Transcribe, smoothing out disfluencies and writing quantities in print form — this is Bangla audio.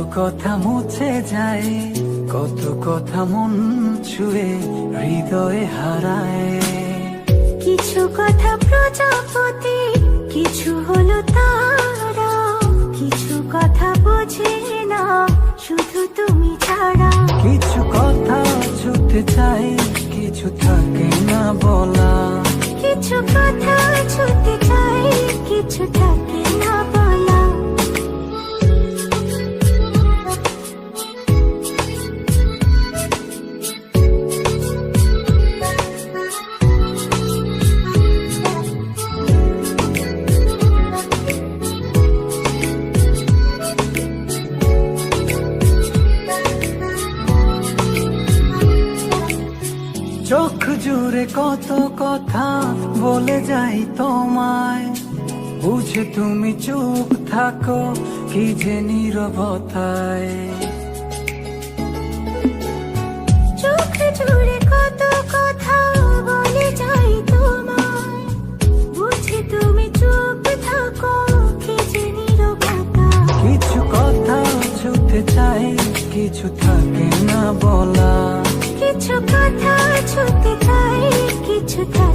কথা মুছে যায়, কত কথা মন ছুঁয়ে হৃদয়ে হারায়। কিছু কথা প্রজাপতি, কিছু হলো তারা, কিছু কথা বোঝে না শুধু তুমি ছাড়া। কিছু কথা ছুটে চাই, কিছু থাকে না বলা। কিছু কথা ছুটে চাই, কিছু থাকে না বলা। চোখ জুড়ে কত কথা বলে যাই তোমায়, বুঝে তুমি চুপ থাকো কি যে নীরবতায়। চোখ জুড়ে কত কথা বলে যাই তোমায়, বুঝি তুমি চুপ থাকো কি যে নীরবতা। কিছু কথা ছুটে চাই, কিছু থাকে না বলা। কিছু কথা ছুটে চাই, কিছু থাকে